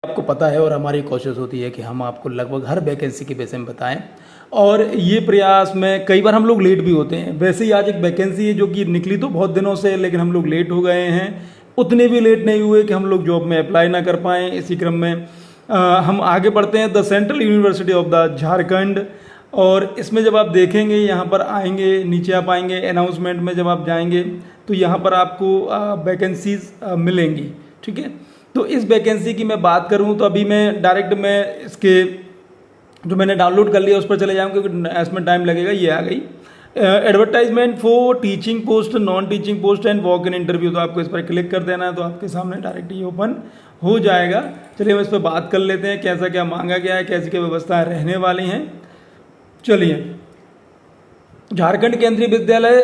आपको पता है और हमारी कोशिश होती है कि हम आपको लगभग हर वैकेंसी के विषय में बताएं, और ये प्रयास में कई बार हम लोग लेट भी होते हैं। वैसे ही आज एक वैकेंसी है जो कि निकली तो बहुत दिनों से, लेकिन हम लोग लेट हो गए हैं। उतने भी लेट नहीं हुए कि हम लोग जॉब में अप्लाई ना कर पाएँ। इसी क्रम में हम आगे बढ़ते हैं। The central university of the Jharkhand, और इसमें जब आप देखेंगे यहाँ पर आएंगे, नीचे आप आएंगे अनाउंसमेंट में जब आप जाएंगे तो यहाँ पर आपको वैकेंसीज मिलेंगी। ठीक है, तो इस वैकेंसी की मैं बात करूँ तो अभी मैं डायरेक्ट मैं इसके जो मैंने डाउनलोड कर लिया उस पर चले जाऊँगा क्योंकि इसमें टाइम लगेगा। ये आ गई advertisement for teaching post, non teaching post and walk in interview. तो आपको इस पर क्लिक कर देना है तो आपके सामने डायरेक्ट ये ओपन हो जाएगा। चलिए हम इस पर बात कर लेते हैं, कैसा क्या मांगा गया है, कैसी क्या व्यवस्थाएं रहने वाली हैं। चलिए, झारखंड केंद्रीय विद्यालय,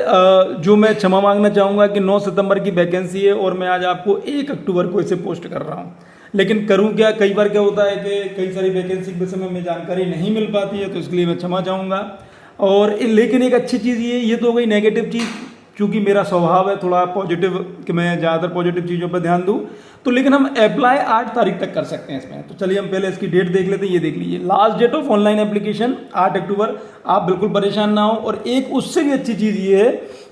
जो मैं क्षमा मांगना चाहूँगा कि 9 सितंबर की वैकेंसी है और मैं आज आपको 1 अक्टूबर को इसे पोस्ट कर रहा हूँ। लेकिन करूँ क्या, कई बार क्या होता है कि कई सारी वैकेंसी के विषय में हमें जानकारी नहीं मिल पाती है, तो इसके लिए मैं क्षमा चाहूँगा। और लेकिन एक अच्छी चीज़ ये तो हो गई नेगेटिव चीज़, चूँकि मेरा स्वभाव है थोड़ा पॉजिटिव कि मैं ज़्यादातर पॉजिटिव चीज़ों पर ध्यान दूँ, तो लेकिन हम अप्लाई 8 तारीख तक कर सकते हैं इसमें। तो चलिए हम पहले इसकी डेट देख लेते हैं। ये देख लीजिए, last date of online application 8 October. आप बिल्कुल परेशान ना हो। और एक उससे भी अच्छी चीज़ ये है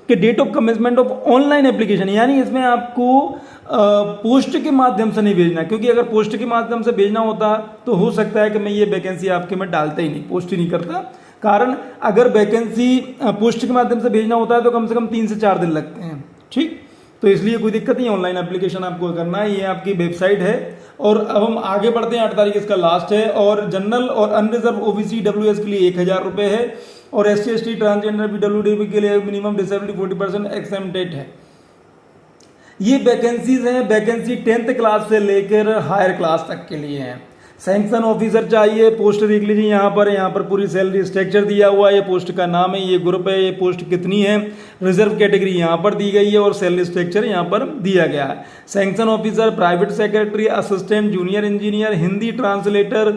कि date of commencement of online application, यानी इसमें आपको पोस्ट के माध्यम से नहीं भेजना, क्योंकि अगर पोस्ट के माध्यम से भेजना होता तो हो सकता है कि मैं ये वैकेंसी आपके में डालता ही नहीं, पोस्ट ही नहीं करता। कारण अगर वैकेंसी पोस्ट के माध्यम से भेजना होता है तो कम से कम 3 से 4 दिन लगते हैं। ठीक, तो इसलिए कोई दिक्कत नहीं, ऑनलाइन एप्लीकेशन आपको करना है। ये आपकी वेबसाइट है। और अब हम आगे बढ़ते हैं। 8 तारीख इसका लास्ट है। और जनरल और अनरिजर्व ओबीसी डब्ल्यूएस के लिए 1000 रुपये है, और SC ST ट्रांसजेंडर पीडब्ल्यूडी के लिए मिनिमम डिसेबिलिटी 40% एक्सेम्प्टेड है। ये वैकेंसीज हैं, वैकेंसी 10th क्लास से लेकर हायर क्लास तक के लिए हैं। सैंक्शन ऑफिसर चाहिए, पोस्ट देख लीजिए यहाँ पर पूरी सैलरी स्ट्रक्चर दिया हुआ है, ये पोस्ट का नाम है, ये ग्रुप है, ये पोस्ट कितनी है, रिजर्व कैटेगरी यहाँ पर दी गई है और सैलरी स्ट्रक्चर यहाँ पर दिया गया है। Sanction officer, private secretary, assistant, junior engineer, Hindi translator,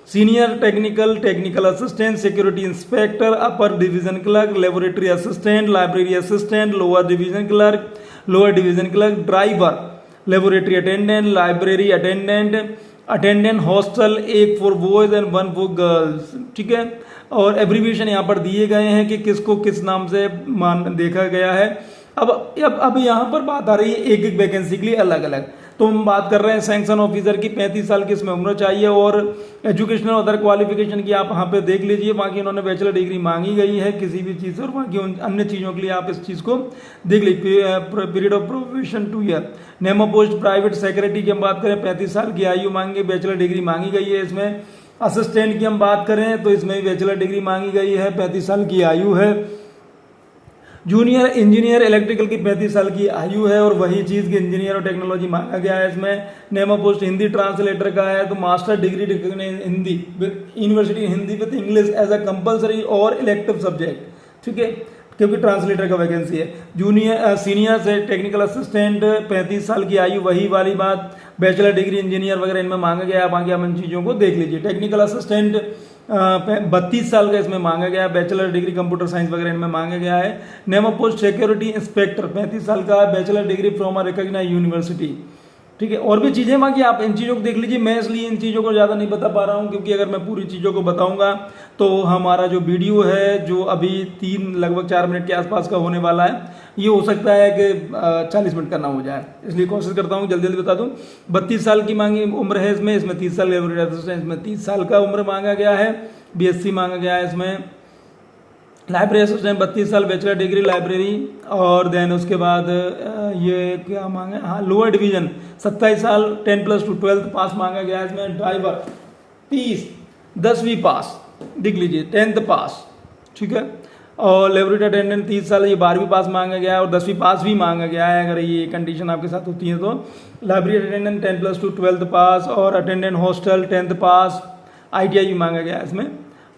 senior technical assistant, security inspector, upper division clerk, laboratory assistant, library assistant, lower division clerk, driver, laboratory attendant, library attendant hostel, 1 for boys and 1 for girls. ठीक है, और abbreviation यहाँ पर दिए गए हैं कि किसको किस नाम से देखा गया है। अब यहाँ पर बात आ रही है एक एक वैकेंसी के लिए अलग अलग। तो हम बात कर रहे हैं सैंक्शन ऑफिसर की, 35 साल की इसमें उम्र चाहिए, और एजुकेशनल अदर क्वालिफिकेशन की आप यहाँ पे देख लीजिए। बाकी इन्होंने बैचलर डिग्री मांगी गई है किसी भी चीज़ से, और बाकी अन्य चीज़ों के लिए आप इस चीज़ को देख लीजिए। Period of probation 2 year. Name of post private secretary की हम बात करें 35 साल की आयु मांगी, बैचलर डिग्री मांगी गई है इसमें। असिस्टेंट की हम बात करें तो इसमें भी बैचलर डिग्री मांगी गई है, 35 साल की आयु है। जूनियर इंजीनियर इलेक्ट्रिकल की 35 साल की आयु है, और वही चीज़ की इंजीनियर और टेक्नोलॉजी मांगा गया है इसमें। Name of post Hindi translator का है, तो master degree Hindi university Hindi with English as a compulsory और इलेक्टिव सब्जेक्ट। ठीक है, क्योंकि ट्रांसलेटर का वैकेंसी है। जूनियर सीनियर से टेक्निकल असिस्टेंट 35 साल की आयु, वही वाली बात। बैचलर डिग्री इंजीनियर वगैरह इनमें मांगा गया है। बाकी आप इन चीज़ों को देख लीजिए। टेक्निकल असिस्टेंट 32 साल का इसमें मांगा गया है। बैचलर डिग्री कंप्यूटर साइंस वगैरह इनमें मांगा गया है। Name of post security inspector 35 साल का, bachelor degree from a recognised university. ठीक है, और भी चीज़ें बाकी आप इन चीज़ों को देख लीजिए। मैं इसलिए इन चीज़ों को ज़्यादा नहीं बता पा रहा हूँ, क्योंकि अगर मैं पूरी चीज़ों को बताऊँगा तो हमारा जो वीडियो है जो अभी लगभग 4 मिनट के आसपास का होने वाला है, ये हो सकता है कि 40 मिनट का ना हो जाए। इसलिए कोशिश करता हूँ जल्दी जल्दी बता दूँ। 32 साल की मांगी उम्र है इसमें 30 साल लेबोरेटरी असिस्टेंट, इसमें 30 साल का उम्र मांगा गया है। BSc मांगा गया है इसमें। लाइब्रेरी असिस्टेंट 32 साल, बैचलर डिग्री लाइब्रेरी। और देन उसके बाद ये क्या मांगा, हाँ लोअर डिवीजन 27 साल, 10+2 12th पास मांगा गया है इसमें। ड्राइवर 30, 10वीं पास देख लीजिए, 10th पास। ठीक है, और लेबोरेटरी अटेंडेंट 30 साल, ये 12वीं पास मांगा गया है, और 10वीं पास भी मांगा गया है अगर ये कंडीशन आपके साथ होती है तो। लाइब्रेरी अटेंडेंट 10+2 12th पास, और अटेंडेंट हॉस्टल 10th पास। ITI भी मांगा गया है इसमें।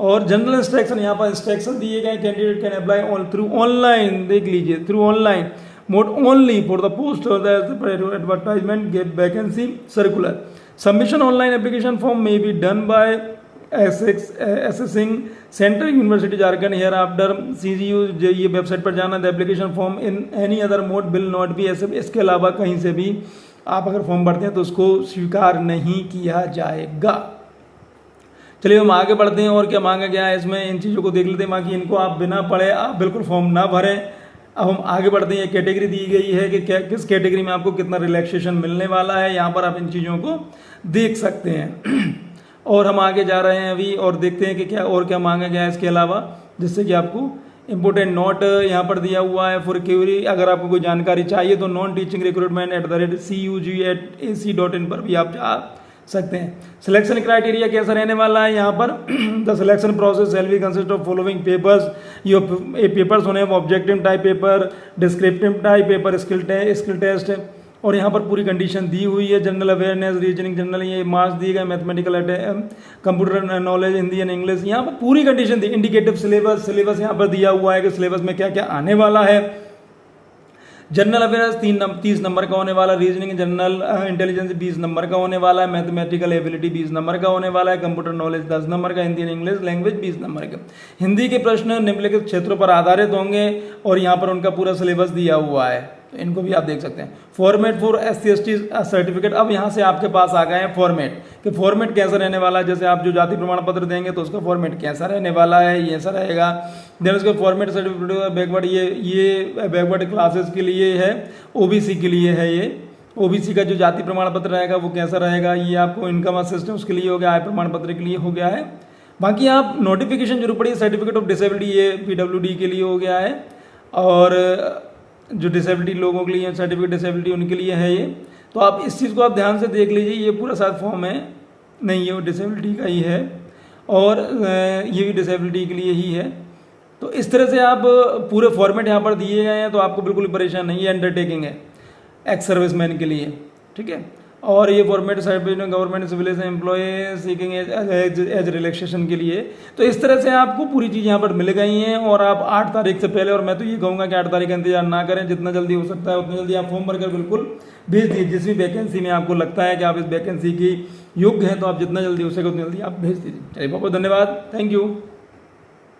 और जनरल इंस्ट्रक्शन, यहाँ पर इंस्ट्रक्शन दिए गए, candidate can apply through online, देख लीजिए, through online mode only for the post और the advertisement give vacancy circular. Submission online application form may be done by assessing central university Jharkhand here after CGU। ये website पर जाना। The application form in any other mode will not be, इसके अलावा कहीं से भी आप अगर फॉर्म भरते हैं तो उसको स्वीकार नहीं किया जाएगा। चलिए हम आगे बढ़ते हैं और क्या मांगा गया है इसमें, इन चीज़ों को देख लेते हैं। बाकी इनको आप बिना पढ़े आप बिल्कुल फॉर्म ना भरें। अब हम आगे बढ़ते हैं। कैटेगरी दी गई है कि क्या किस कैटेगरी में आपको कितना रिलैक्सेशन मिलने वाला है, यहाँ पर आप इन चीज़ों को देख सकते हैं। और हम आगे जा रहे हैं अभी और देखते हैं कि क्या और क्या मांगा गया है इसके अलावा, जिससे कि आपको इंपॉर्टेंट नोट यहाँ पर दिया हुआ है फॉर क्यूरी। अगर आपको कोई जानकारी चाहिए तो नॉन टीचिंग रिक्रूटमेंट CUG@ac.in पर भी आप जा सकते हैं। सिलेक्शन क्राइटेरिया कैसा रहने वाला है यहाँ पर, the selection process shall be consist of following papers. ये पेपर्स होने objective type paper, descriptive type paper, skill test, और यहाँ पर पूरी कंडीशन दी हुई है। जनरल अवेयरनेस, रीजनिंग जनरल, ये मार्क्स दिए गए, mathematical, computer knowledge, Hindi and English, यहाँ पर पूरी कंडीशन दी। इंडिकेटिव सिलेबस यहाँ पर दिया हुआ है कि सिलेबस में क्या क्या आने वाला है। जनरल अवेयरनेस 30 नंबर का होने वाला, रीजनिंग जनरल इंटेलिजेंस 20 नंबर का होने वाला है, मैथमेटिकल एबिलिटी 20 नंबर का होने वाला है, कंप्यूटर नॉलेज 10 नंबर का, Hindi and English language 20 number का। हिंदी के प्रश्न निम्नलिखित क्षेत्रों पर आधारित होंगे और यहाँ पर उनका पूरा सिलेबस दिया हुआ है, तो इनको भी आप देख सकते हैं। फॉर्मेट फॉर SC/ST सर्टिफिकेट, अब यहाँ से आपके पास आ गए हैं फॉर्मेट, कि फॉर्मेट कैसा रहने वाला है। जैसे आप जो जाति प्रमाण पत्र देंगे तो उसका फॉर्मेट कैसा रहने वाला है, ये ऐसा रहेगा। देन उसका फॉर्मेट सर्टिफिकेट बैकवर्ड, ये बैकवर्ड क्लासेस के लिए है, OBC के लिए है। ये OBC का जो जाति प्रमाण पत्र रहेगा वो कैसा रहेगा, ये आपको इनकम असिस्टेंस उसके लिए हो गया, आय प्रमाण पत्र के लिए हो गया है। बाकी आप नोटिफिकेशन जरूर पड़ी, सर्टिफिकेट ऑफ डिसेबिलिटी ये PWD के लिए हो गया है, और जो डिसेबिलिटी लोगों के लिए सर्टिफिकेट डिसेबिलिटी उनके लिए है ये। तो आप इस चीज़ को आप ध्यान से देख लीजिए, ये पूरा साथ फॉर्म है नहीं, ये वो डिसेबिलिटी का ही है, और ये भी डिसेबिलिटी के लिए ही है। तो इस तरह से आप पूरे फॉर्मेट यहाँ पर दिए गए हैं, तो आपको बिल्कुल परेशान नहीं है। अंडरटेकिंग है एक्स सर्विसमैन के लिए, ठीक है। और ये format certificate government civil employ seeking age relaxation के लिए। तो इस तरह से आपको पूरी चीज़ यहाँ पर मिल गई हैं, और आप 8 तारीख से पहले, और मैं तो ये कहूँगा कि 8 तारीख का इंतजार ना करें, जितना जल्दी हो सकता है उतना जल्दी आप फॉर्म भरकर बिल्कुल भेज दीजिए। जिस भी वैकेंसी में आपको लगता है कि आप इस वैकेंसी की योग्य हैं, तो आप जितना जल्दी हो सके उतना जल्दी आप भेज दीजिए। चलिए बहुत बहुत धन्यवाद, थैंक यू।